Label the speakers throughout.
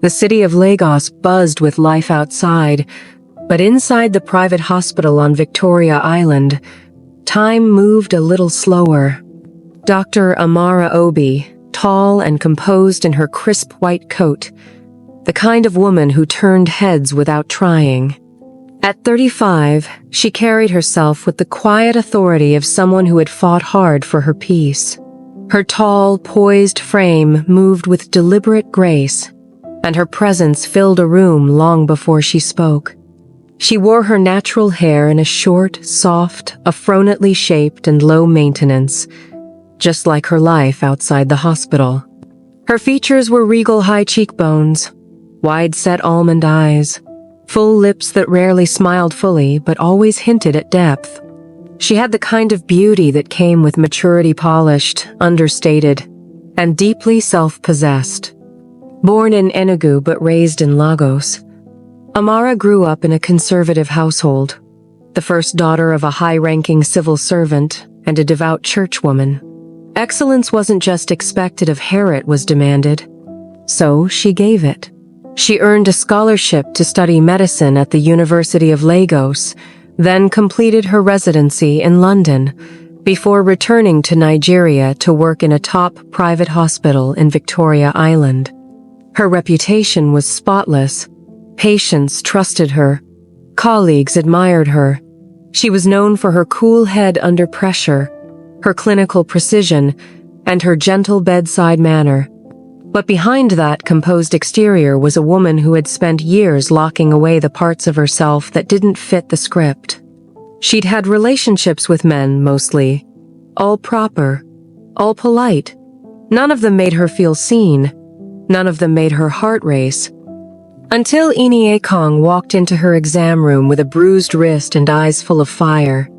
Speaker 1: The city of Lagos buzzed with life outside, but inside the private hospital on Victoria Island, time moved a little slower. Dr. Amara Obi, tall and composed in her crisp white coat, the kind of woman who turned heads without trying. At 35, she carried herself with the quiet authority of someone who had fought hard for her peace. Her tall, poised frame moved with deliberate grace, and her presence filled a room long before she spoke. She wore her natural hair in a short, soft, afronately shaped and low maintenance, just like her life outside the hospital. Her features were regal high cheekbones, wide-set almond eyes, full lips that rarely smiled fully but always hinted at depth. She had the kind of beauty that came with maturity polished, understated, and deeply self-possessed. Born in Enugu but raised in Lagos, Amara grew up in a conservative household, the first daughter of a high-ranking civil servant and a devout churchwoman. Excellence wasn't just expected of her, it was demanded. So she gave it. She earned a scholarship to study medicine at the University of Lagos, then completed her residency in London, before returning to Nigeria to work in a top private hospital in Victoria Island. Her reputation was spotless. Patients trusted her. Colleagues admired her. She was known for her cool head under pressure, her clinical precision, and her gentle bedside manner. But behind that composed exterior was a woman who had spent years locking away the parts of herself that didn't fit the script. She'd had relationships with men, mostly. All proper, all polite. None of them made her feel seen. None of them made her heart race. Until Enie walked into her exam room with a bruised wrist and eyes full of fire.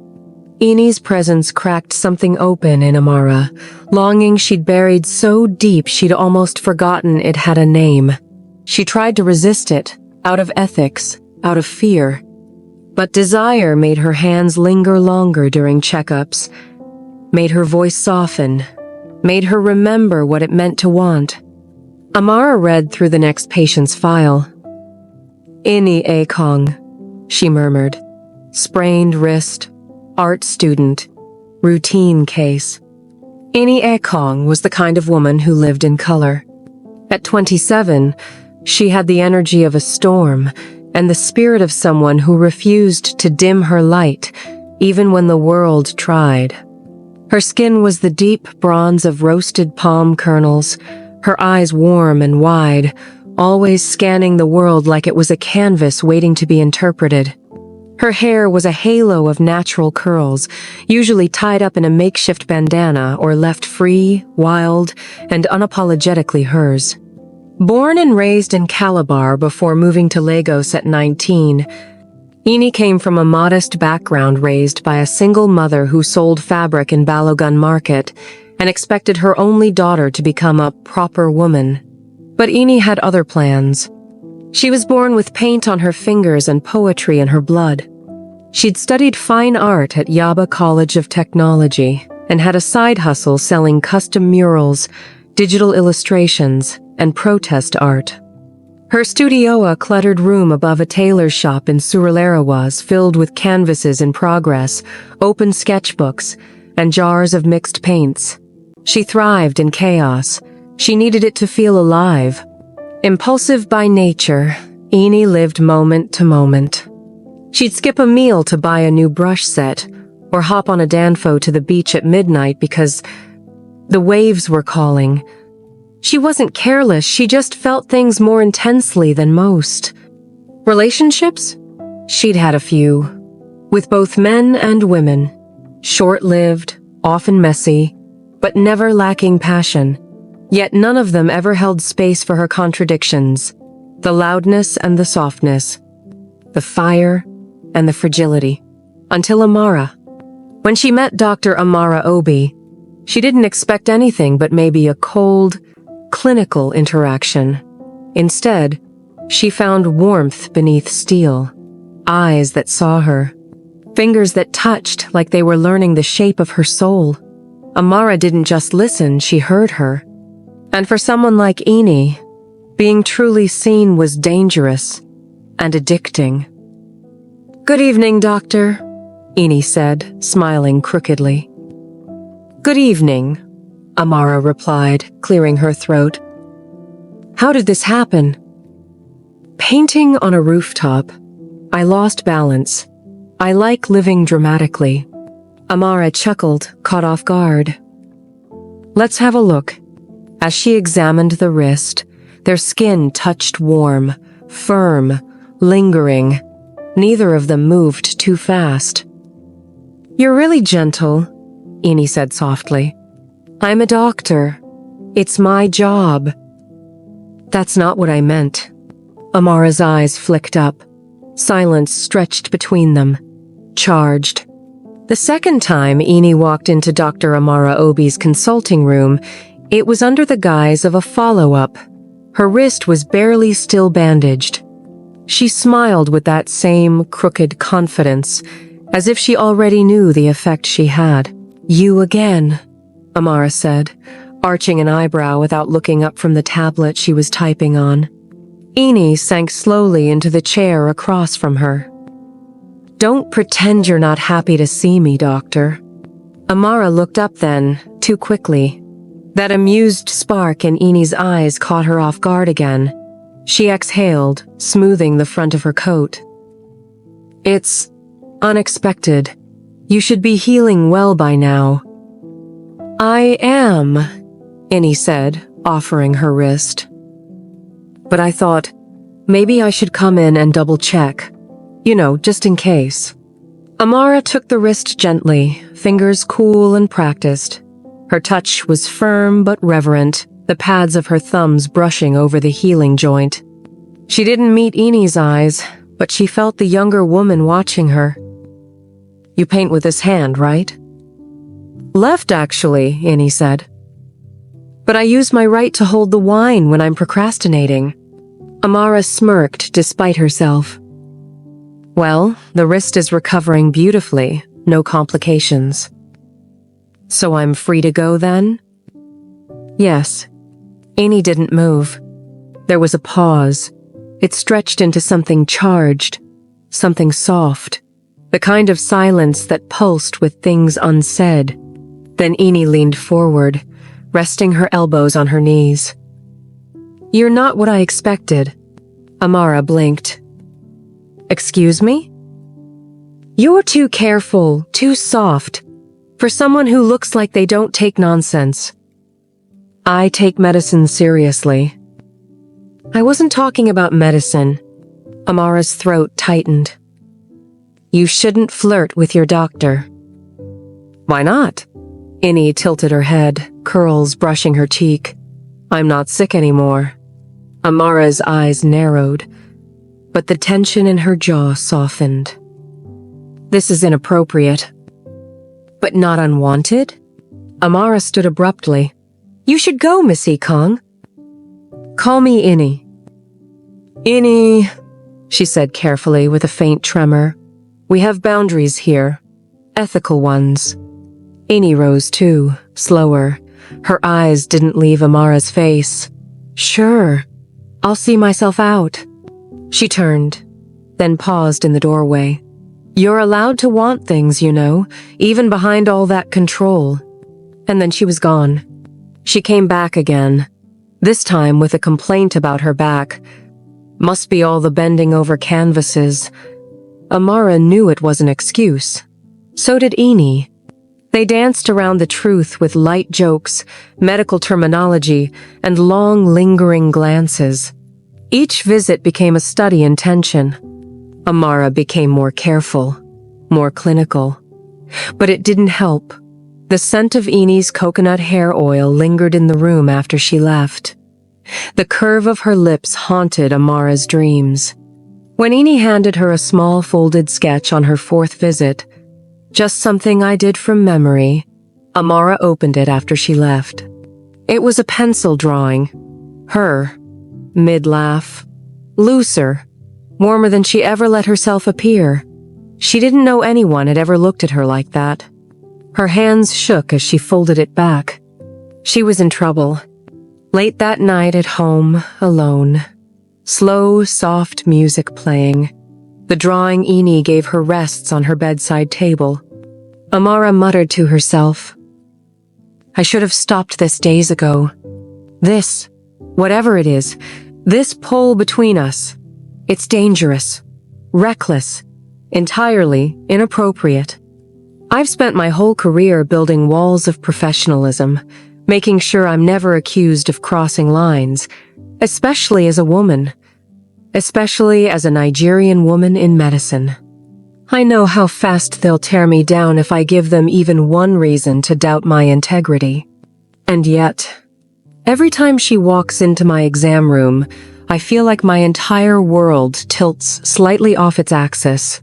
Speaker 1: Enie's presence cracked something open in Amara, longing she'd buried so deep she'd almost forgotten it had a name. She tried to resist it, out of ethics, out of fear. But desire made her hands linger longer during checkups, made her voice soften, made her remember what it meant to want. Amara read through the next patient's file. Enie she murmured. Sprained wrist, art student, routine case. Enie was the kind of woman who lived in color. At 27, she had the energy of a storm and the spirit of someone who refused to dim her light, even when the world tried. Her skin was the deep bronze of roasted palm kernels, her eyes warm and wide, always scanning the world like it was a canvas waiting to be interpreted. Her hair was a halo of natural curls, usually tied up in a makeshift bandana or left free, wild, and unapologetically hers. Born and raised in Calabar before moving to Lagos at 19, Enie came from a modest background raised by a single mother who sold fabric in Balogun Market and expected her only daughter to become a proper woman. But Enie had other plans. She was born with paint on her fingers and poetry in her blood. She'd studied fine art at Yaba College of Technology and had a side hustle selling custom murals, digital illustrations, and protest art. Her studio, a cluttered room above a tailor's shop in Surulere, was filled with canvases in progress, open sketchbooks, and jars of mixed paints. She thrived in chaos. She needed it to feel alive. Impulsive by nature, Enie lived moment to moment. She'd skip a meal to buy a new brush set, or hop on a danfo to the beach at midnight because the waves were calling. She wasn't careless, she just felt things more intensely than most. Relationships? She'd had a few. With both men and women. Short-lived, often messy, but never lacking passion. Yet none of them ever held space for her contradictions, the loudness and the softness, the fire and the fragility. Until Amara. When she met Dr. Amara Obi, she didn't expect anything but maybe a cold, clinical interaction. Instead, she found warmth beneath steel, eyes that saw her, fingers that touched like they were learning the shape of her soul. Amara didn't just listen, she heard her. And for someone like Enie, Being truly seen was dangerous and addicting. "Good evening, Doctor," Enie said, smiling crookedly. "Good evening," Amara replied, clearing her throat. "How did this happen?" "Painting on a rooftop. I lost balance. I like living dramatically." Amara chuckled, caught off guard. "Let's have a look." As she examined the wrist, their skin touched warm, firm, lingering. Neither of them moved too fast. "You're really gentle," Enie said softly. "I'm a doctor. It's my job." "That's not what I meant." Amara's eyes flicked up. Silence stretched between them, charged. The second time Enie walked into Dr. Amara Obi's consulting room, it was under the guise of a follow-up. Her wrist was barely still bandaged. She smiled with that same crooked confidence, as if she already knew the effect she had. "You again," Amara said, arching an eyebrow without looking up from the tablet she was typing on. Enie sank slowly into the chair across from her. "Don't pretend you're not happy to see me, Doctor." Amara looked up then, too quickly. That amused spark in Enie's eyes caught her off guard again. She exhaled, smoothing the front of her coat. "It's unexpected. You should be healing well by now." "I am," Enie said, offering her wrist. "But I thought, maybe I should come in and double-check. You know, just in case." Amara took the wrist gently, fingers cool and practiced. Her touch was firm but reverent, the pads of her thumbs brushing over the healing joint. She didn't meet Enie's eyes, but she felt the younger woman watching her. "You paint with this hand, right?" "Left, actually," Enie said. "But I use my right to hold the wine when I'm procrastinating." Amara smirked despite herself. "Well, the wrist is recovering beautifully, no complications." "So I'm free to go then?" "Yes." Enie didn't move. There was a pause. It stretched into something charged, something soft, the kind of silence that pulsed with things unsaid. Then Enie leaned forward, resting her elbows on her knees. "You're not what I expected." Amara blinked. "Excuse me?" "You're too careful, too soft, for someone who looks like they don't take nonsense." "I take medicine seriously." "I wasn't talking about medicine." Amara's throat tightened. "You shouldn't flirt with your doctor." "Why not?" Enie tilted her head, curls brushing her cheek. "I'm not sick anymore." Amara's eyes narrowed, but the tension in her jaw softened. "This is inappropriate." "But not unwanted?" Amara stood abruptly. "You should go, Missy Kong." "Call me Enie." "Enie," she said carefully with a faint tremor. "We have boundaries here. Ethical ones." Enie rose too, slower. Her eyes didn't leave Amara's face. "Sure. I'll see myself out." She turned, then paused in the doorway. "You're allowed to want things, you know, even behind all that control." And then she was gone. She came back again, this time with a complaint about her back. Must be all the bending over canvases. Amara knew it was an excuse. So did Enie. They danced around the truth with light jokes, medical terminology, and long, lingering glances. Each visit became a study in tension. Amara became more careful, more clinical. But it didn't help. The scent of Enie's coconut hair oil lingered in the room after she left. The curve of her lips haunted Amara's dreams. When Enie handed her a small folded sketch on her fourth visit, "Just something I did from memory," Amara opened it after she left. It was a pencil drawing. Her, mid-laugh, looser, warmer than she ever let herself appear. She didn't know anyone had ever looked at her like that. Her hands shook as she folded it back. She was in trouble. Late that night at home, alone. Slow, soft music playing. The drawing Enie gave her rests on her bedside table. Amara muttered to herself, "I should have stopped this days ago. This, whatever it is, this pull between us, it's dangerous, reckless, entirely inappropriate. I've spent my whole career building walls of professionalism, making sure I'm never accused of crossing lines, especially as a woman, especially as a Nigerian woman in medicine. I know how fast they'll tear me down if I give them even one reason to doubt my integrity. And yet, every time she walks into my exam room, I feel like my entire world tilts slightly off its axis.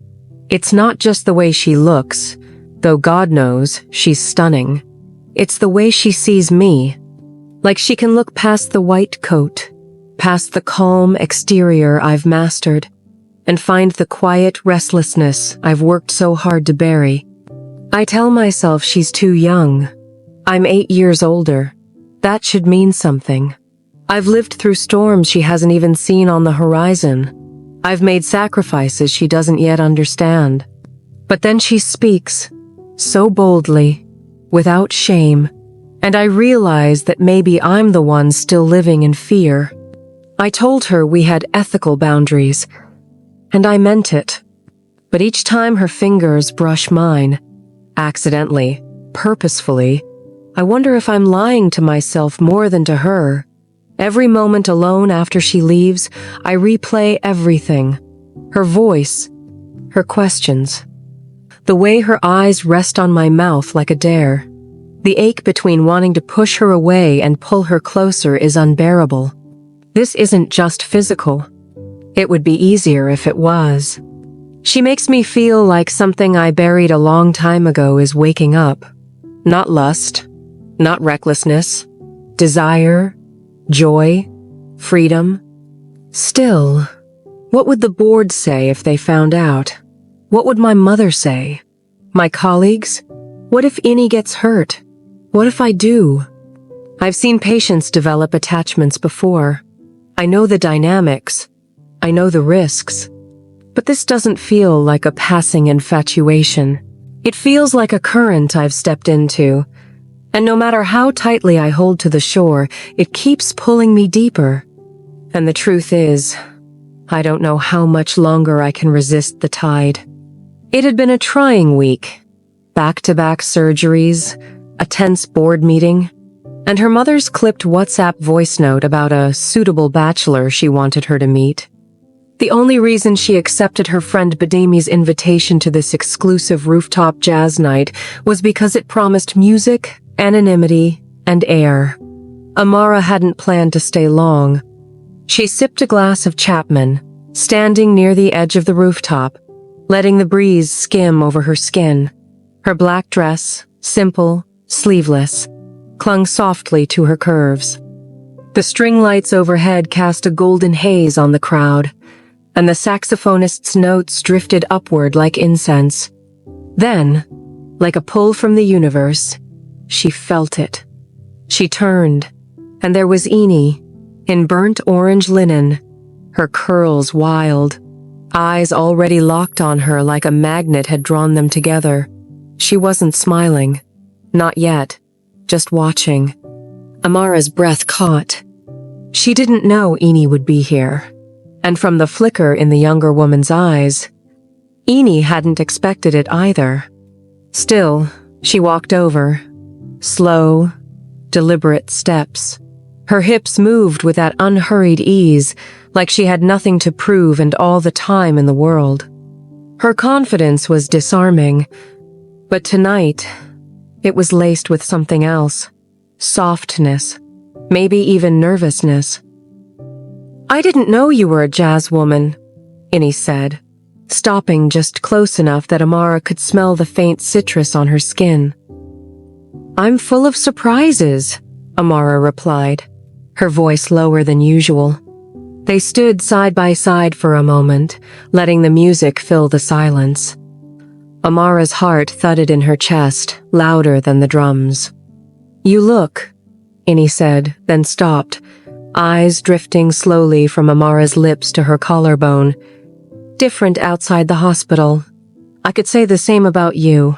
Speaker 1: It's not just the way she looks, though God knows she's stunning. It's the way she sees me, like she can look past the white coat, past the calm exterior I've mastered, and find the quiet restlessness I've worked so hard to bury. I tell myself she's too young. I'm 8 years older. That should mean something. I've lived through storms she hasn't even seen on the horizon. I've made sacrifices she doesn't yet understand. But then she speaks, so boldly, without shame, and I realize that maybe I'm the one still living in fear. I told her we had ethical boundaries, and I meant it. But each time her fingers brush mine, accidentally, purposefully, I wonder if I'm lying to myself more than to her. Every moment alone after she leaves, I replay everything. Her voice, her questions. The way her eyes rest on my mouth like a dare. The ache between wanting to push her away and pull her closer is unbearable. This isn't just physical. It would be easier if it was. She makes me feel like something I buried a long time ago is waking up. Not lust, not recklessness, desire, joy, freedom. Still, what would the board say if they found out? What would my mother say? My colleagues? What if Enie gets hurt? What if I do? I've seen patients develop attachments before. I know the dynamics. I know the risks. But this doesn't feel like a passing infatuation. It feels like a current I've stepped into. And no matter how tightly I hold to the shore, it keeps pulling me deeper. And the truth is, I don't know how much longer I can resist the tide. It had been a trying week. Back-to-back surgeries, a tense board meeting, and her mother's clipped WhatsApp voice note about a suitable bachelor she wanted her to meet. The only reason she accepted her friend Bademi's invitation to this exclusive rooftop jazz night was because it promised music, anonymity, and air. Amara hadn't planned to stay long. She sipped a glass of Chapman, standing near the edge of the rooftop, letting the breeze skim over her skin. Her black dress, simple, sleeveless, clung softly to her curves. The string lights overhead cast a golden haze on the crowd, and the saxophonist's notes drifted upward like incense. Then, like a pull from the universe, she felt it. She turned, and there was Enie, in burnt orange linen, her curls wild, eyes already locked on her like a magnet had drawn them together. She wasn't smiling. Not yet. Just watching. Amara's breath caught. She didn't know Enie would be here. And from the flicker in the younger woman's eyes, Enie hadn't expected it either. Still, she walked over. Slow, deliberate steps. Her hips moved with that unhurried ease, like she had nothing to prove and all the time in the world. Her confidence was disarming, but tonight, it was laced with something else. Softness, maybe even nervousness. "I didn't know you were a jazz woman," Enie said, stopping just close enough that Amara could smell the faint citrus on her skin. "I'm full of surprises," Amara replied, her voice lower than usual. They stood side by side for a moment, letting the music fill the silence. Amara's heart thudded in her chest, louder than the drums. "You look," Enie said, then stopped, eyes drifting slowly from Amara's lips to her collarbone. Different outside the hospital. I could say the same about you.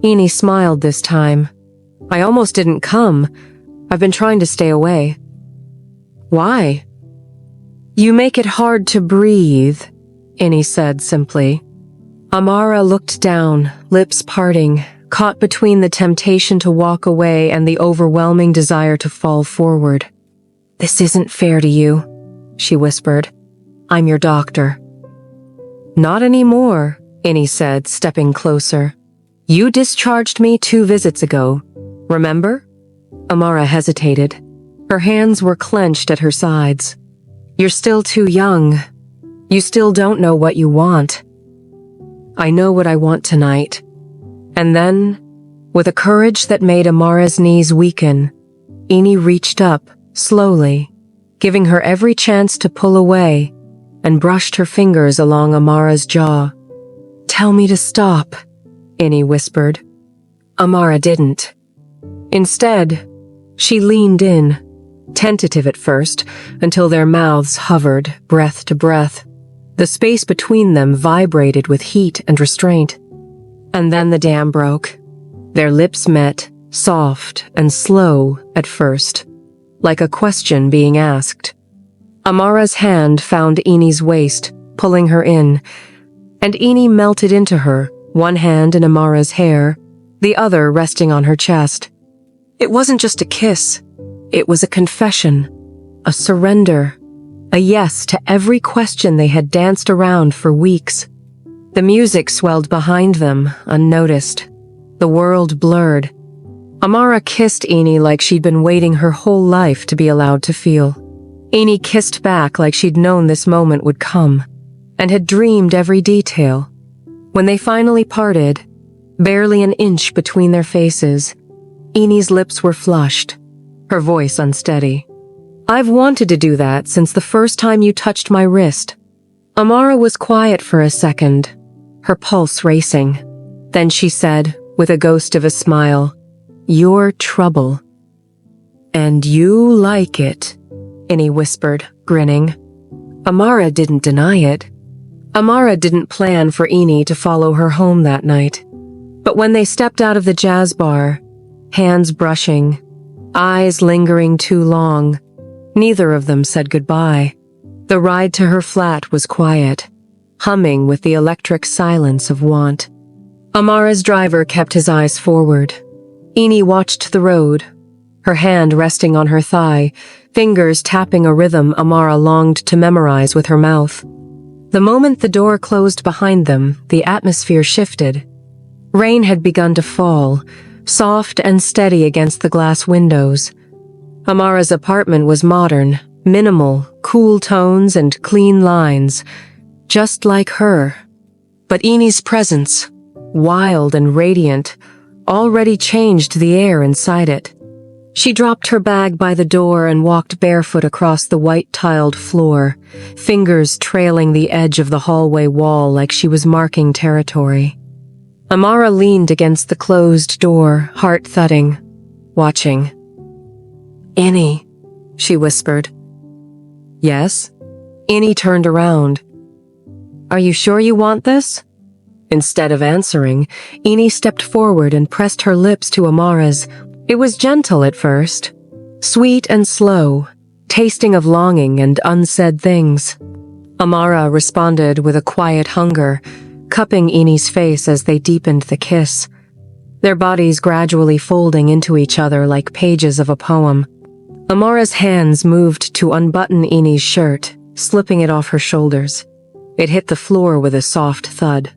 Speaker 1: Enie smiled this time. I almost didn't come. I've been trying to stay away. Why? You make it hard to breathe, Enie said simply. Amara looked down, lips parting, caught between the temptation to walk away and the overwhelming desire to fall forward. This isn't fair to you, she whispered. I'm your doctor. Not anymore, Enie said, stepping closer. You discharged me 2 visits ago. Remember? Amara hesitated. Her hands were clenched at her sides. You're still too young. You still don't know what you want. I know what I want tonight. And then, with a courage that made Amara's knees weaken, Enie reached up, slowly, giving her every chance to pull away, and brushed her fingers along Amara's jaw. Tell me to stop, Enie whispered. Amara didn't. Instead, she leaned in, tentative at first, until their mouths hovered, breath to breath. The space between them vibrated with heat and restraint. And then the dam broke. Their lips met, soft and slow at first, like a question being asked. Amara's hand found Enie's waist, pulling her in, and Enie melted into her, one hand in Amara's hair, the other resting on her chest. It wasn't just a kiss. It was a confession, a surrender, a yes to every question they had danced around for weeks. The music swelled behind them, unnoticed. The world blurred. Amara kissed Enie like she'd been waiting her whole life to be allowed to feel. Enie kissed back like she'd known this moment would come, and had dreamed every detail. When they finally parted, barely an inch between their faces, Enie's lips were flushed, her voice unsteady. I've wanted to do that since the first time you touched my wrist. Amara was quiet for a second, her pulse racing. Then she said, with a ghost of a smile, You're trouble. And you like it, Enie whispered, grinning. Amara didn't deny it. Amara didn't plan for Enie to follow her home that night. But when they stepped out of the jazz bar, hands brushing, eyes lingering too long, neither of them said goodbye. The ride to her flat was quiet, humming with the electric silence of want. Amara's driver kept his eyes forward. Enie watched the road, her hand resting on her thigh, fingers tapping a rhythm Amara longed to memorize with her mouth. The moment the door closed behind them, the atmosphere shifted. Rain had begun to fall, soft and steady against the glass windows. Amara's apartment was modern, minimal, cool tones and clean lines, just like her. But Enie's presence, wild and radiant, already changed the air inside it. She dropped her bag by the door and walked barefoot across the white-tiled floor, fingers trailing the edge of the hallway wall like she was marking territory. Amara leaned against the closed door, heart thudding, watching. Enie, she whispered. Yes? Enie turned around. Are you sure you want this? Instead of answering, Enie stepped forward and pressed her lips to Amara's. It was gentle at first, sweet and slow, tasting of longing and unsaid things. Amara responded with a quiet hunger, cupping Enie's face as they deepened the kiss, their bodies gradually folding into each other like pages of a poem. Amara's hands moved to unbutton Enie's shirt, slipping it off her shoulders. It hit the floor with a soft thud.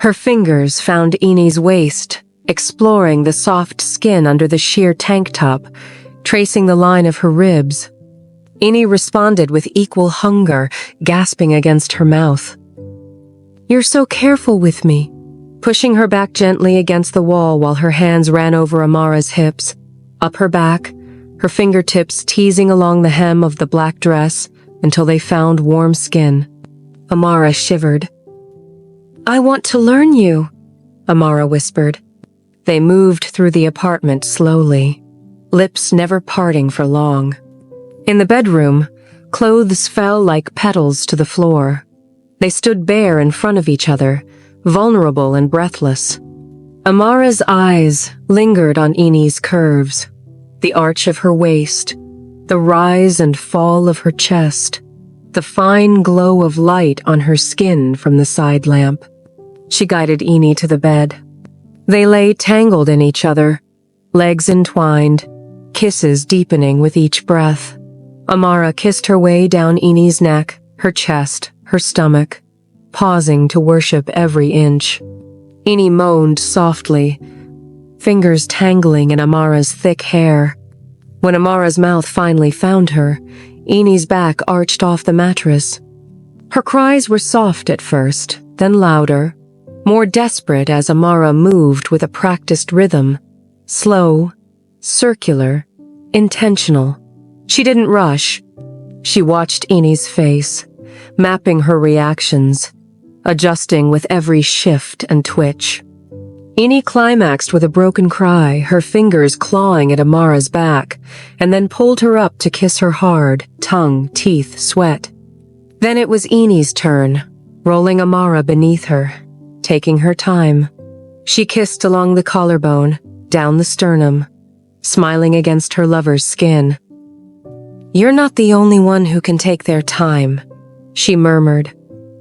Speaker 1: Her fingers found Enie's waist, exploring the soft skin under the sheer tank top, tracing the line of her ribs. Enie responded with equal hunger, gasping against her mouth. You're so careful with me, pushing her back gently against the wall while her hands ran over Amara's hips, up her back, her fingertips teasing along the hem of the black dress until they found warm skin. Amara shivered. I want to learn you, Amara whispered. They moved through the apartment slowly. lips never parting for long. In the bedroom, clothes fell like petals to the floor. They stood bare in front of each other, vulnerable and breathless. Amara's eyes lingered on Enie's curves, the arch of her waist, the rise and fall of her chest, the fine glow of light on her skin from the side lamp. She guided Enie to the bed. They lay tangled in each other, legs entwined, kisses deepening with each breath. Amara kissed her way down Enie's neck, her chest, her stomach, pausing to worship every inch. Enie moaned softly, fingers tangling in Amara's thick hair. When Amara's mouth finally found her, Enie's back arched off the mattress. Her cries were soft at first, then louder, more desperate as Amara moved with a practiced rhythm, slow, circular, intentional. She didn't rush. She watched Enie's face, mapping her reactions, adjusting with every shift and twitch. Enie climaxed with a broken cry, her fingers clawing at Amara's back, and then pulled her up to kiss her hard, tongue, teeth, sweat. Then it was Enie's turn, rolling Amara beneath her, taking her time. She kissed along the collarbone, down the sternum, smiling against her lover's skin. "You're not the only one who can take their time," she murmured,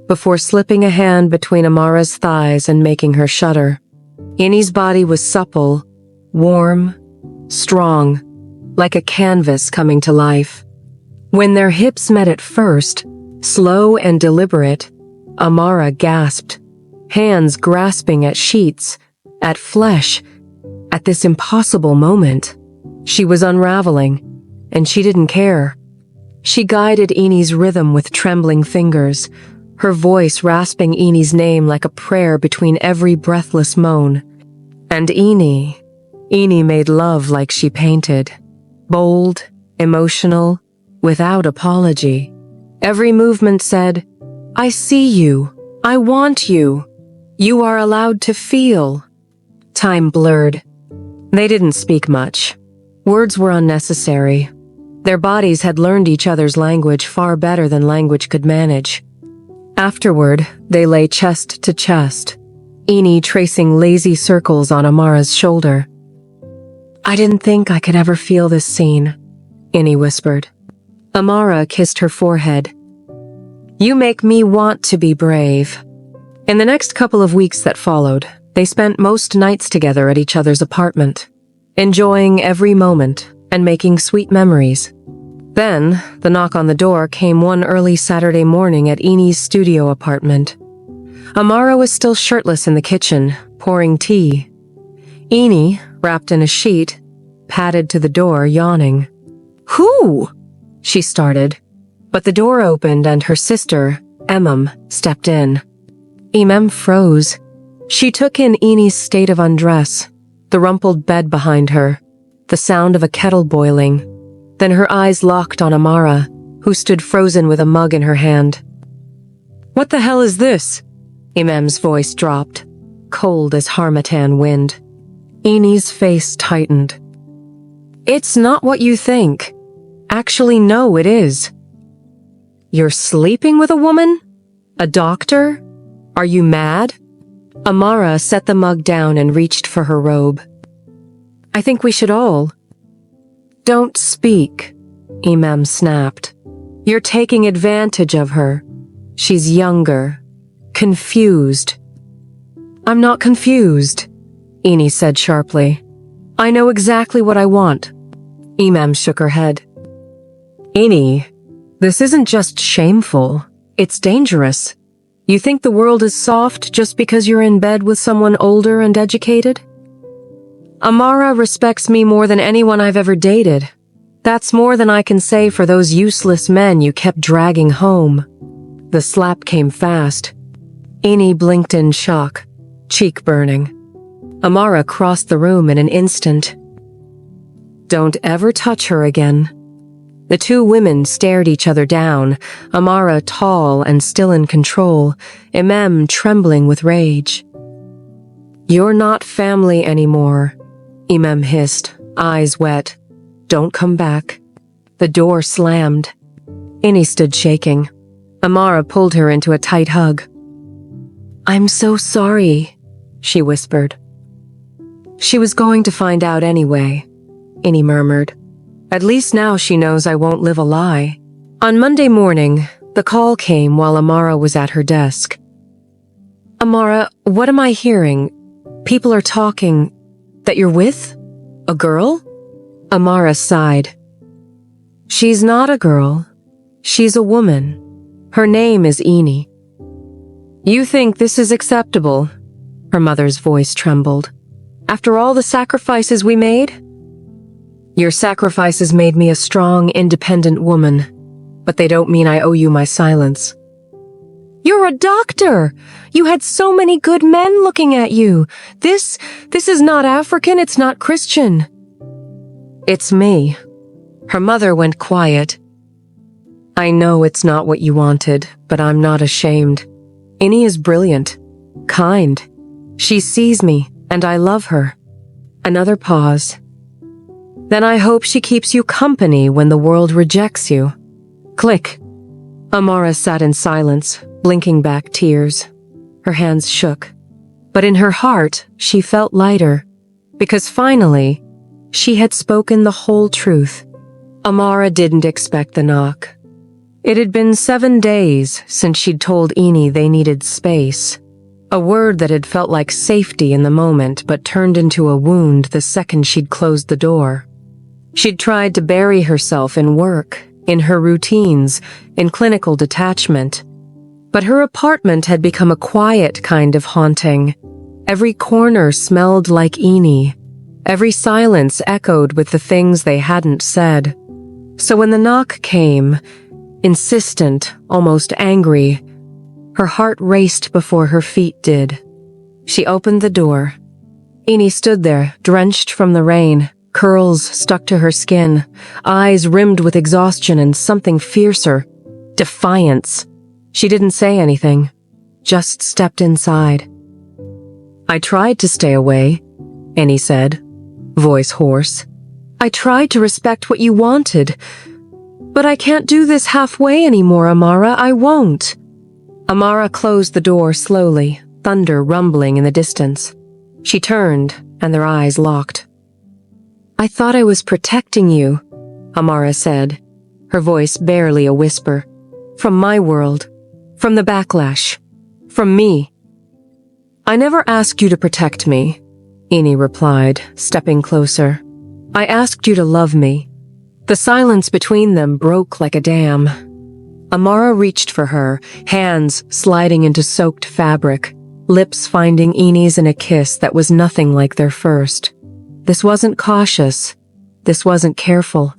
Speaker 1: before slipping a hand between Amara's thighs and making her shudder. Enie's body was supple, warm, strong, like a canvas coming to life. When their hips met at first, slow and deliberate, Amara gasped, hands grasping at sheets, at flesh, at this impossible moment. She was unraveling, and she didn't care. She guided Enie's rhythm with trembling fingers, her voice rasping Enie's name like a prayer between every breathless moan. And Enie made love like she painted, bold, emotional, without apology. Every movement said, "I see you. I want you. You are allowed to feel." Time blurred. They didn't speak much. Words were unnecessary. Their bodies had learned each other's language far better than language could manage. Afterward, they lay chest to chest, Enie tracing lazy circles on Amara's shoulder. "I didn't think I could ever feel this scene," Enie whispered. Amara kissed her forehead. "You make me want to be brave." In the next couple of weeks that followed, they spent most nights together at each other's apartment, enjoying every moment and making sweet memories. Then, the knock on the door came one early Saturday morning at Enie's studio apartment. Amara was still shirtless in the kitchen, pouring tea. Enie, wrapped in a sheet, padded to the door, yawning. "Who?" she started, but the door opened and her sister, Emem, stepped in. Emem froze. She took in Enie's state of undress, the rumpled bed behind her, the sound of a kettle boiling. Then her eyes locked on Amara, who stood frozen with a mug in her hand. "What the hell is this?" Emem's voice dropped, cold as harmattan wind. Enie's face tightened. "It's not what you think. Actually, no, it is." "You're sleeping with a woman? A doctor? Are you mad?" Amara set the mug down and reached for her robe. "I think we should all—" "Don't speak," Emem snapped. "You're taking advantage of her. She's younger, confused." "I'm not confused," Enie said sharply. "I know exactly what I want." Emem shook her head. "Enie, this isn't just shameful, it's dangerous. You think the world is soft just because you're in bed with someone older and educated? Amara respects me more than anyone I've ever dated. That's more than I can say for those useless men you kept dragging home." The slap came fast. Enie blinked in shock, cheek burning. Amara crossed the room in an instant. "Don't ever touch her again." The two women stared each other down, Amara tall and still in control, Emem trembling with rage. "You're not family anymore," Emem hissed, eyes wet. Don't come back." The door slammed. Enie stood shaking. Amara pulled her into a tight hug. "I'm so sorry," she whispered. "She was going to find out anyway," Enie murmured. "At least now she knows I won't live a lie." On Monday morning, the call came while Amara was at her desk. "Amara, what am I hearing? People are talking that you're with a girl?" Amara sighed. "She's not a girl. She's a woman. Her name is Enie." "You think this is acceptable?" Her mother's voice trembled. "After all the sacrifices we made?" "Your sacrifices made me a strong, independent woman, but they don't mean I owe you my silence." "You're a doctor! You had so many good men looking at you. This is not African, it's not Christian." "It's me." Her mother went quiet. "I know it's not what you wanted, but I'm not ashamed. Enie is brilliant, kind. She sees me, and I love her." Another pause. "Then I hope she keeps you company when the world rejects you." Click. Amara sat in silence, blinking back tears. Her hands shook. But in her heart, she felt lighter, because finally, she had spoken the whole truth. Amara didn't expect the knock. It had been 7 days since she'd told Enie they needed space. A word that had felt like safety in the moment but turned into a wound the second she'd closed the door. She'd tried to bury herself in work, in her routines, in clinical detachment. But her apartment had become a quiet kind of haunting. Every corner smelled like Enie. Every silence echoed with the things they hadn't said. So when the knock came, insistent, almost angry, her heart raced before her feet did. She opened the door. Enie stood there, drenched from the rain, curls stuck to her skin, eyes rimmed with exhaustion and something fiercer, defiance. She didn't say anything, just stepped inside. "I tried to stay away," Enie said, voice hoarse. "I tried to respect what you wanted. But I can't do this halfway anymore, Amara. I won't." Amara closed the door slowly, thunder rumbling in the distance. She turned, and their eyes locked. "I thought I was protecting you," Amara said, her voice barely a whisper. "From my world. From the backlash. From me." "I never asked you to protect me," Enie replied, stepping closer. "I asked you to love me." The silence between them broke like a dam. Amara reached for her, hands sliding into soaked fabric, lips finding Enie's in a kiss that was nothing like their first. This wasn't cautious. This wasn't careful.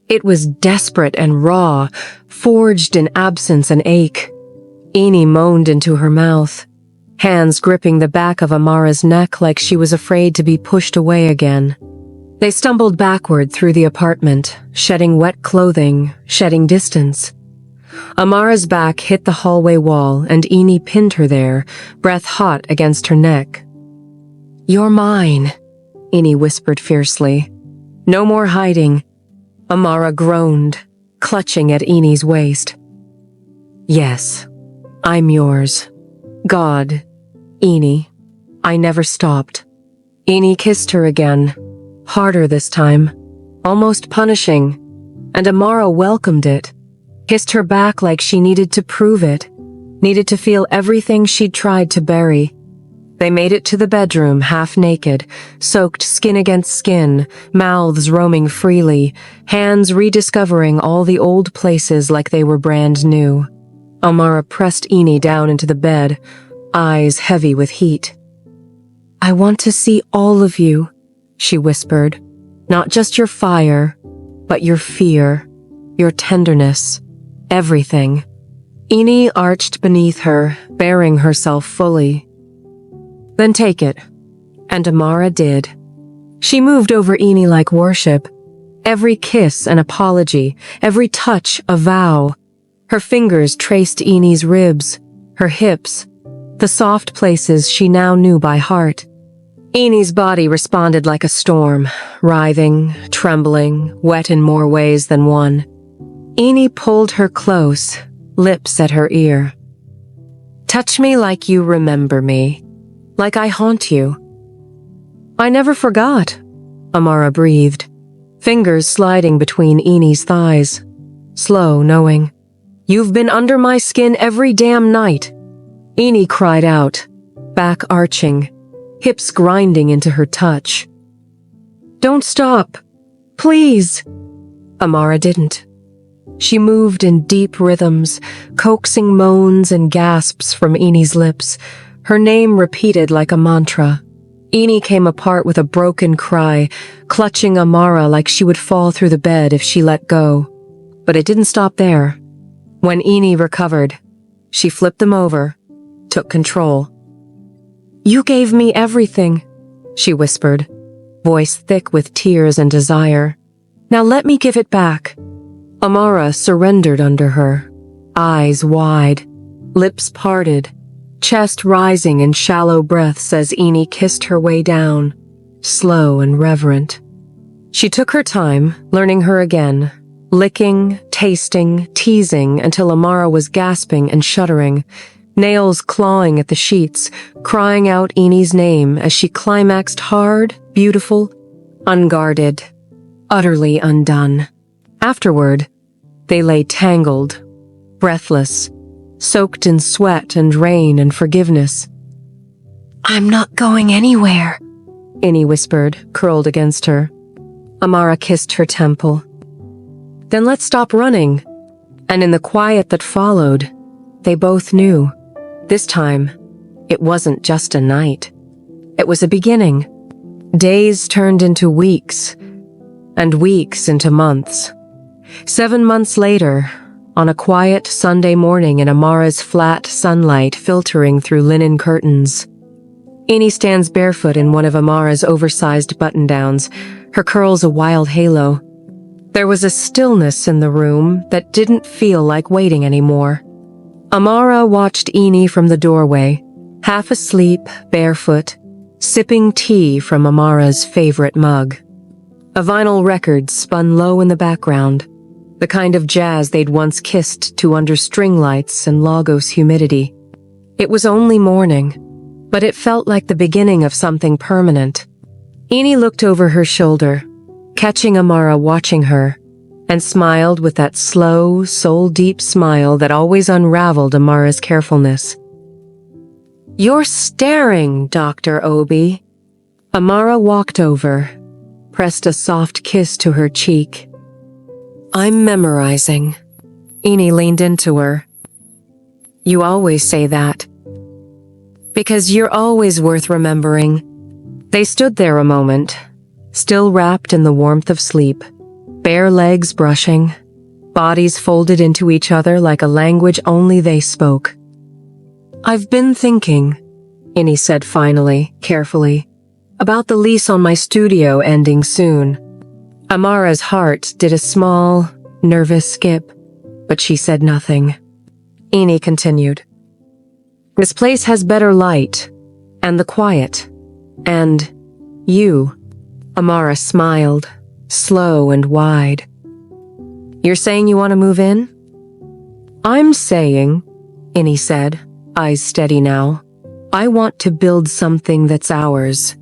Speaker 1: It was desperate and raw, forged in absence and ache. Enie moaned into her mouth, hands gripping the back of Amara's neck like she was afraid to be pushed away again. They stumbled backward through the apartment, shedding wet clothing, shedding distance. Amara's back hit the hallway wall and Enie pinned her there, breath hot against her neck. "You're mine," Enie whispered fiercely. "No more hiding." Amara groaned, clutching at Enie's waist. "Yes, I'm yours. God, Enie, I never stopped." Enie kissed her again, harder this time, almost punishing, and Amara welcomed it, kissed her back like she needed to prove it, needed to feel everything she'd tried to bury. They made it to the bedroom half naked, soaked skin against skin, mouths roaming freely, hands rediscovering all the old places like they were brand new. Amara pressed Enie down into the bed, eyes heavy with heat. "I want to see all of you," she whispered. "Not just your fire, but your fear, your tenderness, everything." Enie arched beneath her, bearing herself fully. "Then take it." And Amara did. She moved over Enie like worship. Every kiss an apology, every touch a vow. Her fingers traced Enie's ribs, her hips, the soft places she now knew by heart. Enie's body responded like a storm, writhing, trembling, wet in more ways than one. Enie pulled her close, lips at her ear. "Touch me like you remember me, like I haunt you." "I never forgot," Amara breathed, fingers sliding between Enie's thighs. Slow, knowing. "You've been under my skin every damn night." Enie cried out, back arching, hips grinding into her touch. "Don't stop. Please." Amara didn't. She moved in deep rhythms, coaxing moans and gasps from Enie's lips, her name repeated like a mantra. Enie came apart with a broken cry, clutching Amara like she would fall through the bed if she let go. But it didn't stop there. When Enie recovered, she flipped them over, took control. "You gave me everything," she whispered, voice thick with tears and desire. "Now let me give it back." Amara surrendered under her, eyes wide, lips parted, chest rising in shallow breaths as Enie kissed her way down, slow and reverent. She took her time, learning her again, licking, tasting, teasing until Amara was gasping and shuddering, nails clawing at the sheets, crying out Enie's name as she climaxed hard, beautiful, unguarded, utterly undone. Afterward, they lay tangled, breathless, soaked in sweat and rain and forgiveness. "I'm not going anywhere," Enie whispered, curled against her. Amara kissed her temple. "Then let's stop running." And in the quiet that followed, they both knew. This time, it wasn't just a night. It was a beginning. Days turned into weeks, and weeks into months. 7 months later, on a quiet Sunday morning in Amara's flat sunlight filtering through linen curtains, Enie stands barefoot in one of Amara's oversized button-downs, her curls a wild halo. There was a stillness in the room that didn't feel like waiting anymore. Amara watched Enie from the doorway, half asleep, barefoot, sipping tea from Amara's favorite mug. A vinyl record spun low in the background, the kind of jazz they'd once kissed to under string lights and Lagos humidity. It was only morning, but it felt like the beginning of something permanent. Enie looked over her shoulder, catching Amara watching her, and smiled with that slow, soul-deep smile that always unraveled Amara's carefulness. "You're staring, Dr. Obi." Amara walked over, pressed a soft kiss to her cheek. "I'm memorizing." Enie leaned into her. "You always say that." "Because you're always worth remembering." They stood there a moment, still wrapped in the warmth of sleep, bare legs brushing, bodies folded into each other like a language only they spoke. "I've been thinking," Enie said finally, carefully, "about the lease on my studio ending soon." Amara's heart did a small, nervous skip, but she said nothing. Enie continued. "This place has better light, and the quiet, and you." Amara smiled, slow and wide. "You're saying you want to move in?" "I'm saying," Enie said, eyes steady now, "I want to build something that's ours.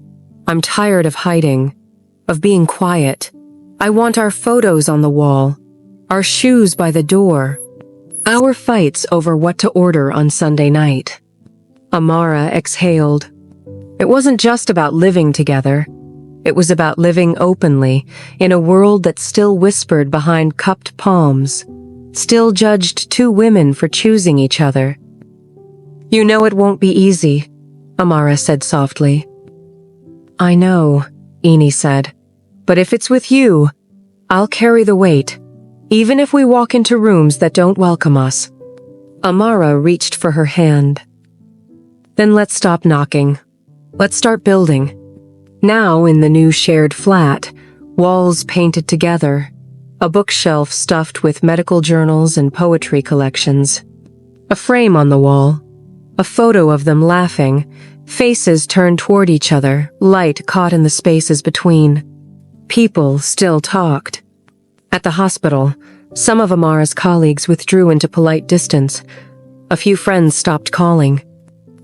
Speaker 1: I'm tired of hiding, of being quiet. I want our photos on the wall, our shoes by the door, our fights over what to order on Sunday night." Amara exhaled. It wasn't just about living together. It was about living openly in a world that still whispered behind cupped palms, still judged two women for choosing each other. "You know it won't be easy," Amara said softly. "I know," Enie said, "but if it's with you, I'll carry the weight, even if we walk into rooms that don't welcome us." Amara reached for her hand. "Then let's stop knocking. Let's start building." Now in the new shared flat, walls painted together, a bookshelf stuffed with medical journals and poetry collections, a frame on the wall, a photo of them laughing, Faces turned toward each other, light caught in the spaces between. People still talked. At the hospital, some of Amara's colleagues withdrew into polite distance. A few friends stopped calling.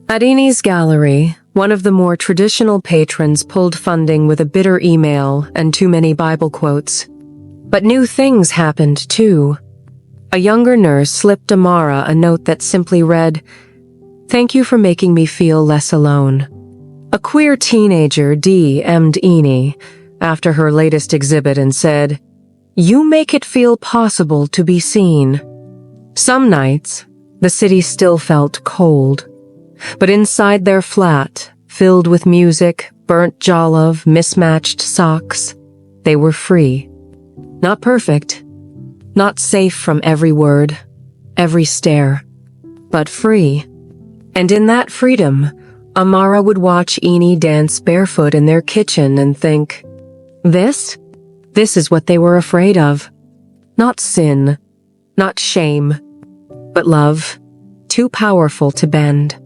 Speaker 1: At Enie's gallery, one of the more traditional patrons pulled funding with a bitter email and too many Bible quotes. But new things happened, too. A younger nurse slipped Amara a note that simply read, "Thank you for making me feel less alone." A queer teenager DM'd Enie after her latest exhibit and said, "You make it feel possible to be seen." Some nights, the city still felt cold. But inside their flat, filled with music, burnt jollof, mismatched socks, they were free. Not perfect, not safe from every word, every stare, but free. And in that freedom, Amara would watch Enie dance barefoot in their kitchen and think, This is what they were afraid of. Not sin, not shame, but love, too powerful to bend.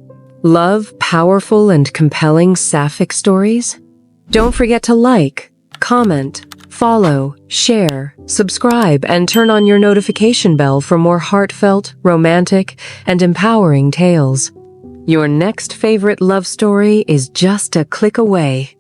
Speaker 1: Love powerful and compelling Sapphic stories? Don't forget to like, comment, follow, share, subscribe, and turn on your notification bell for more heartfelt, romantic, and empowering tales. Your next favorite love story is just a click away.